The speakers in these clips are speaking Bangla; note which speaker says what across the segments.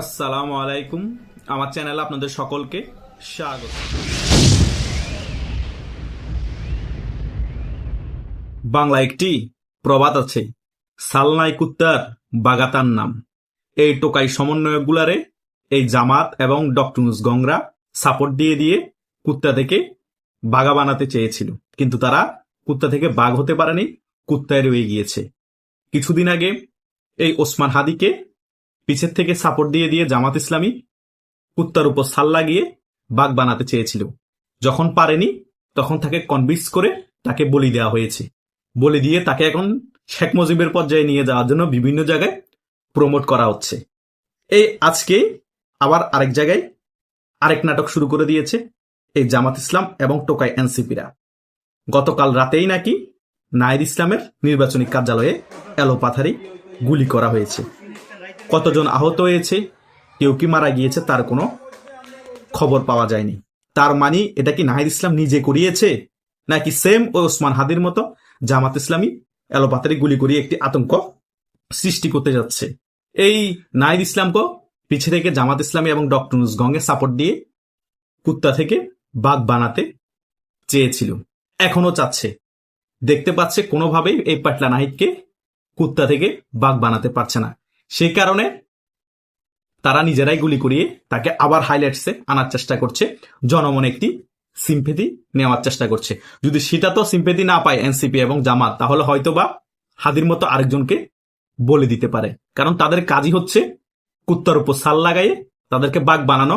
Speaker 1: আসসালামু আলাইকুম। আমার চ্যানেলে আপনাদের সকলকে স্বাগত। বাংলা একটি প্রবাদ আছে, সালনাই কুত্তার বাগাতার নাম। এই টোকাই সমন্বয়কগুলারে এই জামাত এবং ডক্টর ইউনূস গংরা সাপোর্ট দিয়ে দিয়ে কুত্তা থেকে বাঘা বানাতে চেয়েছিল, কিন্তু তারা কুত্তা থেকে বাঘ হতে পারেনি, কুত্তায় রয়ে গিয়েছে। কিছুদিন আগে এই ওসমান হাদিকে পিছের থেকে সাপোর্ট দিয়ে দিয়ে জামাত ইসলামী কুত্তার উপর সাল লাগিয়ে বাঘ বানাতে চেয়েছিল। যখন পারেনি তখন তাকে কনভিন্স করে তাকে বলি দেওয়া হয়েছে। বলি দিয়ে তাকে এখন শেখ মুজিবের পর্যায়ে নিয়ে যাওয়ার জন্য বিভিন্ন জায়গায় প্রমোট করা হচ্ছে। এই আজকে আবার আরেক জায়গায় আরেক নাটক শুরু করে দিয়েছে এই জামাত ইসলাম এবং টোকাই এনসিপিরা। গতকাল রাতেই নাকি নাহিদ ইসলামের নির্বাচনী কার্যালয়ে এলোপাথারি গুলি করা হয়েছে। কতজন আহত হয়েছে, কেউ কি মারা গিয়েছে তার কোনো খবর পাওয়া যায়নি। তার মানে এটা কি নাহিদ ইসলাম নিজে করিয়েছে, নাকি সেম ও ওসমান হাদির মতো জামাত ইসলামী এলোপাতারি গুলি করিয়ে একটি আতঙ্ক সৃষ্টি করতে যাচ্ছে? এই নাহিদ ইসলামকে পিছে থেকে জামাত ইসলামী এবং ডক্টর ইউনূস গঙ্গে সাপোর্ট দিয়ে কুত্তা থেকে বাঘ বানাতে চেয়েছিল, এখনো চাচ্ছে। দেখতে পাচ্ছে কোনোভাবেই এই পাটলা নাহিদকে কুত্তা থেকে বাঘ বানাতে পারছে না। সেই কারণে তারা নিজেরাই গুলি করিয়ে তাকে আবার হাইলাইটসে আনার চেষ্টা করছে, জনমনে একটি সিম্পেথি নেওয়ার চেষ্টা করছে। যদি সেটা তো সিম্পেথি না পায় এনসিপি এবং জামাত, তাহলে হয়তোবা হাদির মতো আরেকজনকে বলে দিতে পারে। কারণ তাদের কাজই হচ্ছে কুত্তার উপর সাল লাগাইয়ে তাদেরকে বাঘ বানানো,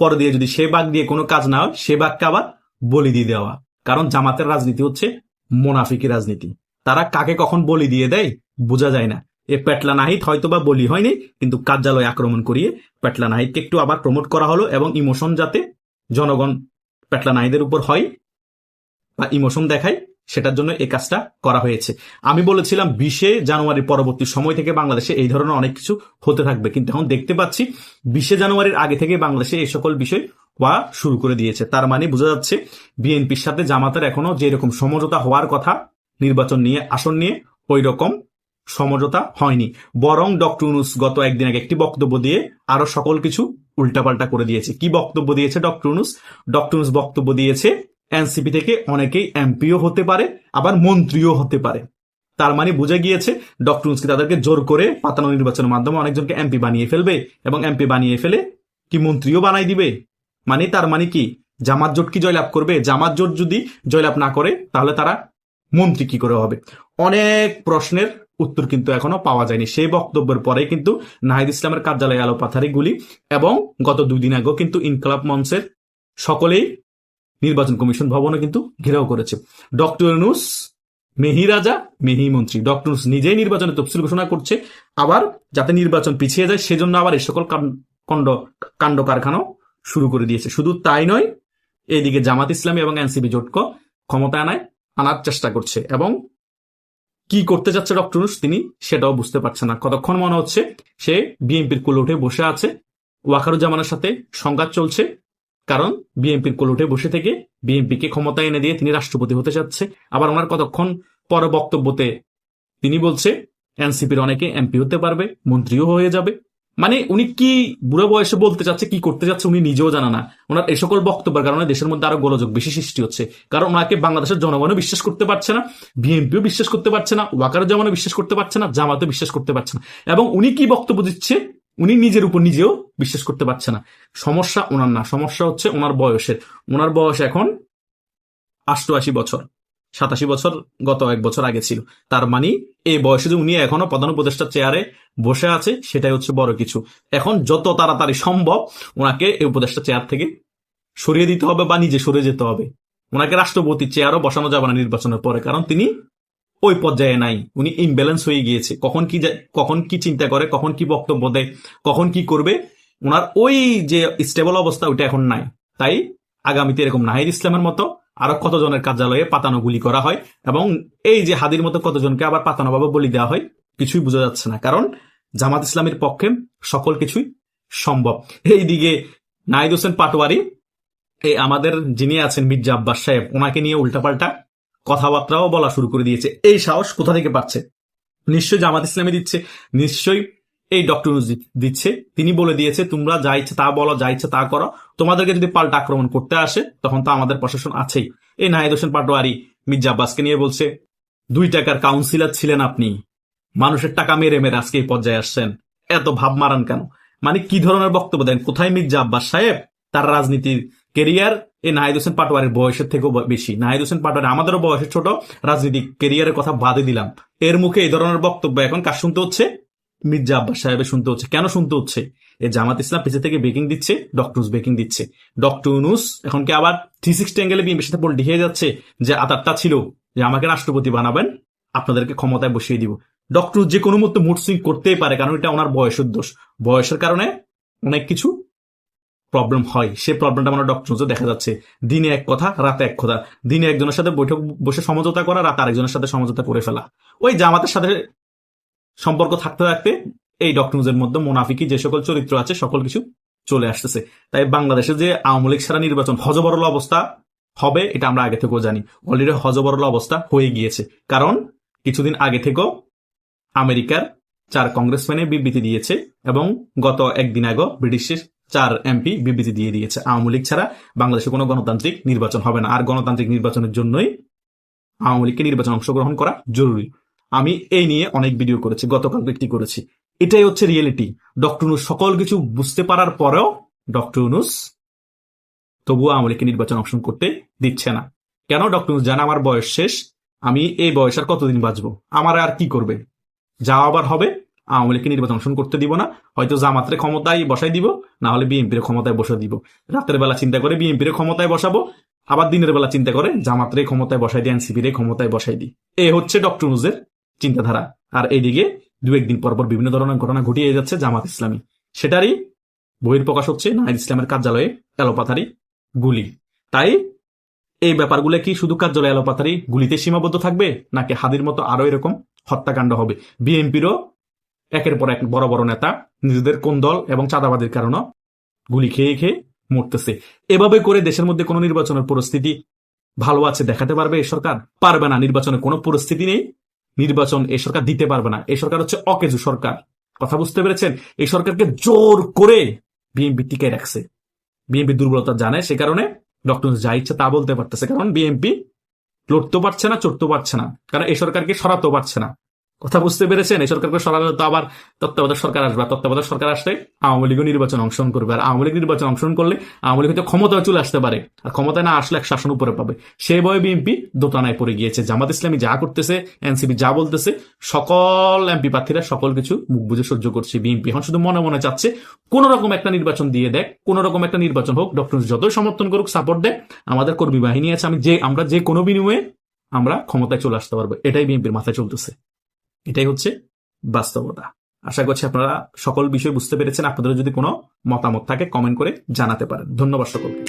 Speaker 1: পরে দিয়ে যদি সে বাঘ দিয়ে কোনো কাজ না হয় সে বাঘকে আবার বলি দিয়ে দেওয়া। কারণ জামাতের রাজনীতি হচ্ছে মোনাফিকি রাজনীতি। তারা কাকে কখন বলি দিয়ে দেয় বোঝা যায় না। এ পেটলা নাহিদ হয়তোবা বলি হয়নি, কিন্তু কার্যালয় আক্রমণ করিয়ে পেটলা নাহিদকে একটু আবার প্রমোট করা হলো, এবং ইমোশন যাতে জনগণ পেটলা নাহিদের উপর হয় বা ইমোশন দেখায়, সেটার জন্য এই কাজটা করা হয়েছে। আমি বলেছিলাম 20শে জানুয়ারির পরবর্তী সময় থেকে বাংলাদেশে এই ধরনের অনেক কিছু হতে থাকবে, কিন্তু এখন দেখতে পাচ্ছি 20শে জানুয়ারির আগে থেকে বাংলাদেশে এই সকল বিষয় হওয়া শুরু করে দিয়েছে। তার মানে বোঝা যাচ্ছে বিএনপির সাথে জামাতের এখনো যে রকম সমঝোতা হওয়ার কথা নির্বাচন নিয়ে, আসন নিয়ে, ওই রকম সমঝোতা হয়নি। বরং ডক্টর ইউনূস গত একদিন আগে একটি বক্তব্য দিয়ে আরো সকল কিছু উল্টাপাল্টা করে দিয়েছে। কি বক্তব্য দিয়েছে ডক্টর ইউনূস? ডক্টর ইউনূস বক্তব্য দিয়েছে এনসিপি থেকে অনেকেই এমপিও হতে পারে, আবার মন্ত্রীও হতে পারে। তার মানে বুঝে গিয়েছে ডক্টর ইউনূস কি তাদেরকে জোর করে পাতানো নির্বাচনের মাধ্যমে অনেকজনকে এমপি বানিয়ে ফেলবে, এবং এমপি বানিয়ে ফেলে কি মন্ত্রীও বানাই দিবে। মানে তার মানে কি জামাত জোট কি জয়লাভ করবে? জামাত জোট যদি জয়লাভ না করে তাহলে তারা মন্ত্রী কি করে হবে? অনেক প্রশ্নের উত্তর কিন্তু এখনো পাওয়া যায়নি। সেই বক্তব্যের পরে কিন্তু নাহিদ ইসলামের কার্যালয়ে আলোপাথারি গুলি, এবং গত 2 দিন আগেও কিন্তু ইনকলাব মঞ্চের সকলেই নির্বাচন কমিশন ভবনে কিন্তু ঘেরাও করেছে। ডক্টর ইউনূস মেহি রাজা মেহি মন্ত্রী। ডক্টর ইউনূস নিজেই নির্বাচনের তফসিল ঘোষণা করছে, আবার যাতে নির্বাচন পিছিয়ে যায় সেজন্য আবার এই সকল কাণ্ড কারখানাও শুরু করে দিয়েছে। শুধু তাই নয়, এইদিকে জামাত ইসলামী এবং এনসিপি জোটকে ক্ষমতায় আনার চেষ্টা করছে, এবং কি করতে যাচ্ছে ডক্টর ইউনূস তিনি সেটাও বুঝতে পারছে না। কতক্ষণ মনে হচ্ছে সে বিএনপির কোলে উঠে বসে আছে, ওয়াকারুজ্জামানের সাথে সংঘাত চলছে, কারণ বিএনপির কোলে উঠে বসে থেকে বিএনপিকে ক্ষমতায় এনে দিয়ে তিনি রাষ্ট্রপতি হতে যাচ্ছে। আবার ওনার কতক্ষণ পরে বক্তব্যতে তিনি বলছে এনসিপির অনেকে এমপি হতে পারবে, মন্ত্রীও হয়ে যাবে। মানে উনি কি বুড়ো বয়সে বলতে চাচ্ছে, কি করতে যাচ্ছে উনি নিজেও জানা না। ওনার এই সকল বক্তব্যের কারণে দেশের মধ্যে আরো গোলযোগ বেশি সৃষ্টি হচ্ছে, কারণ ওনাকে বাংলাদেশের জনগণও বিশ্বাস করতে পারছে না, বিএনপিও বিশ্বাস করতে পারছে না, ওয়াকারুজ্জামানও বিশ্বাস করতে পারছে না, জামাতও বিশ্বাস করতে পারছে না। এবং উনি কি বক্তব্য দিচ্ছে উনি নিজের উপর নিজেও বিশ্বাস করতে পারছে না। সমস্যা ওনার না, সমস্যা হচ্ছে ওনার বয়সের। ওনার বয়স এখন 88 বছর, 87 বছর গত 1 বছর আগে ছিল। তার মানে এই বয়সে যে উনি এখনো প্রধান উপদেষ্টার চেয়ারে বসে আছে, সেটাই হচ্ছে বড় কিছু। এখন যত তাড়াতাড়ি সম্ভব ওনাকে এই উপদেষ্টা চেয়ার থেকে সরিয়ে দিতে হবে, বা নিজে সরে যেতে হবে। ওনাকে রাষ্ট্রপতির চেয়ারও বসানো যাবে না নির্বাচনের পরে, কারণ তিনি ওই পর্যায়ে নাই। উনি ইমব্যালেন্স হয়ে গিয়েছে। কখন কি চিন্তা করে, কখন কি বক্তব্য দেয়, কখন কি করবে, ওনার ওই যে স্টেবল অবস্থা ওইটা এখন নাই। তাই আগামীতে এরকম নাহিদ ইসলামের মতো আরো কতজনের কার্যালয়ে পাতানো গুলি করা হয়, এবং এই যে হাদির মতো কতজনকে আবার পাতানো ভাবে বলি দেওয়া হয়, কিছুই বোঝা যাচ্ছে না। কারণ জামাত ইসলামের পক্ষে সকল কিছুই সম্ভব। এইদিকে নাহিদ হোসেন পাটোয়ারি, এই আমাদের যিনি আছেন মির্জা আব্বাস সাহেব, ওনাকে নিয়ে উল্টাপাল্টা কথাবার্তাও বলা শুরু করে দিয়েছে। এই সাহস কোথা থেকে পাচ্ছে? নিশ্চয়ই জামাত ইসলামী দিচ্ছে, নিশ্চয়ই এই ডক্টর ইউনূস দিচ্ছে। তিনি বলে দিয়েছে তোমরা যা ইচ্ছে তা বলো, যা ইচ্ছে তা করো, তোমাদেরকে যদি পাল্টা আক্রমণ করতে আসে তখন তো আমাদের প্রশাসন আছেই। এই নাহিদ হোসেন পাটোয়ারি মির্জা আব্বাসকে নিয়ে বলছে 2 টাকার কাউন্সিলর ছিলেন আপনি, মানুষের টাকা মেরে মেরে আজকে এই পর্যায়ে আসছেন, এত ভাব মারান কেন? মানে কি ধরনের বক্তব্য দেন? কোথায় মির্জা আব্বাস সাহেব? তার রাজনীতির কেরিয়ার এই নাহিদ হোসেন পাটোয়ারির বয়সের থেকেও বেশি। নাহিদ হোসেন পাটোয়ারি আমাদেরও বয়সের ছোট, রাজনীতিক কেরিয়ারের কথা বাদে দিলাম। এর মুখে এই ধরনের বক্তব্য এখন কার শুনতে হচ্ছে? মির্জা আব্বাস সাহেবের শুনতে হচ্ছে। কেন শুনতে হচ্ছে? এই জামাত ইসলাম পিছে থেকে বেকিং দিচ্ছে, ডক্টর ইউনূস বেকিং দিচ্ছে। ডক্টর ইউনূস এখন কি আবার 360 অ্যাঙ্গেলে বিএনপির সাথে পলিটি হয়ে যাচ্ছে, যে আতারটা ছিল যে আমাকে রাষ্ট্রপতি বানাবেন, আপনাদেরকে ক্ষমতায় বসিয়ে দিব। ডক্টর যে কোনো মতো মুড সুইং করতেই পারে, কারণ এটা ওনার বয়সের দোষ। বয়সের কারণে অনেক কিছু প্রবলেম হয়, সে প্রবলেমটা মানে ডক্টর দেখা যাচ্ছে। দিনে এক কথা, রাতে এক কথা। দিনে একজনের সাথে বৈঠক বসে সমঝোতা করা, রাতে আরেকজনের সাথে সমঝোতা করে ফেলা। ওই জামাতের সাথে সম্পর্ক থাকতে থাকতে এই ডক্টর মধ্যে মুনাফিকি যে সকল চরিত্র আছে সকল কিছু চলে আসতেছে। তাই বাংলাদেশে যে আওয়ামী লীগ ছাড়া নির্বাচন হজবরল অবস্থা হবে, এটা আমরা আগে থেকেও জানি। অলরেডি হজবরল অবস্থা হয়ে গিয়েছে, কারণ কিছুদিন আগে থেকেও আমেরিকার 4 কংগ্রেসম্যানে বিবৃতি দিয়েছে, এবং গত একদিন আগে ব্রিটিশের 4 এমপি বিবৃতি দিয়ে দিয়েছে আওয়ামী লীগ ছাড়া বাংলাদেশে কোনো গণতান্ত্রিক নির্বাচন হবে না। আর গণতান্ত্রিক নির্বাচনের জন্যই আওয়ামী লীগকে নির্বাচন অংশগ্রহণ করা জরুরি। আমি এই নিয়ে অনেক ভিডিও করেছি, গতকাল একটি করেছি। এটাই হচ্ছে রিয়েলিটি। ডক্টর ইউনূস সকল কিছু বুঝতে পারার পরেও ডক্টর ইউনূস তবুও আওয়ামী লীগকে নির্বাচন অংশগ্রহণ করতে দিচ্ছে না। কেন? ডক্টর ইউনূস জানে আমার বয়স শেষ, আমি এই বয়স আর কতদিন বাঁচবো, আমার আর কি করবে, যা আবার হবে। আওয়ামী লীগকে নির্বাচন অংশগ্রহণ করতে দিব না, হয়তো জামাতের ক্ষমতায় বসাই দিব, না হলে বিএনপির ক্ষমতায় বসে দিব। রাতের বেলা চিন্তা করে বিএনপির ক্ষমতায় বসাবো, আবার দিনের বেলা চিন্তা করে জামাতের ক্ষমতায় বসাই দিই, এনসিপির ক্ষমতায় বসাই দিই। এ হচ্ছে ডক্টর ইউনূসের চিন্তাধারা। আর এইদিকে 2-1 দিন পর পর বিভিন্ন ধরনের ঘটনা ঘটিয়ে যাচ্ছে জামাত ইসলামী। সেটারই বহিঃপ্রকাশ হচ্ছে নাহিদ ইসলামের কার্যালয়ে এলোপাথারি গুলি। তাই এই ব্যাপারগুলো কি শুধু কার্যালয় এলোপাথারি গুলিতে সীমাবদ্ধ থাকবে, নাকি হাদির মতো আরো এরকম হত্যাকাণ্ড হবে? বিএনপিরও একের পর এক বড় বড় নেতা নিজেদের কোন্দল এবং চাঁদাবাদের কারণে গুলি খেয়ে খেয়ে মরতেছে। এভাবে করে দেশের মধ্যে কোন নির্বাচনের পরিস্থিতি ভালো আছে দেখাতে পারবে এই সরকার? পারবে না। নির্বাচনের কোনো পরিস্থিতি নেই, নির্বাচন এই সরকার দিতে পারবে না। এই সরকার হচ্ছে অকেজু সরকার। কথা বুঝতে পেরেছেন? এই সরকারকে জোর করে বিএনপি টিকায় রাখছে। বিএনপি দুর্বলতা জানে, সে কারণে ডক্টর যা ইচ্ছে তা বলতে পারতেছে, কারণ বিএনপি লড়তেও পারছে না, চড়তেও পারছে না, কারণ এই সরকারকে সরাতেও পারছে না। কথা বুঝতে পেরেছেন? এই সরকারকে সরালে তো আবার তত্ত্বাবধায়ক সরকার আসবে, তত্ত্বাবধায়ক সরকার আসলে আওয়ামী লীগও নির্বাচন অংশগ্রহণ করবে। আর আওয়ামী লীগ নির্বাচন অংশগ্রহণ করলে আওয়ামী লীগ হয়তো ক্ষমতায় চলে আসতে পারে, আর ক্ষমতায় না আসলে এক শাসন উপরে পাবে। সেই ভয়ে বিএনপি দোটানায় পড়ে গিয়েছে। জামাত ইসলামী যা করতেছে, এনসিপি যা বলতেছে, সকল এমপি প্রার্থীরা সকল কিছু মুখ বুঝে সহ্য করছে। বিএনপি এখন শুধু মনে মনে চাচ্ছে কোন রকম একটা নির্বাচন দিয়ে দেখ, কোন রকম একটা নির্বাচন হোক, ডক্টর যতই সমর্থন করুক, সাপোর্ট দেয়, আমাদের কর্মী বাহিনী আছে, আমরা যে কোনো বিনিময়ে আমরা ক্ষমতায় চলে আসতে পারবো। এটাই বিএনপির মাথায় চলতেছে। এটাই হচ্ছে বাস্তবতা। আশা করছি আপনারা সকল বিষয় বুঝতে পেরেছেন। আপনাদের যদি কোনো মতামত থাকে কমেন্ট করে জানাতে পারেন। ধন্যবাদ সকলকে।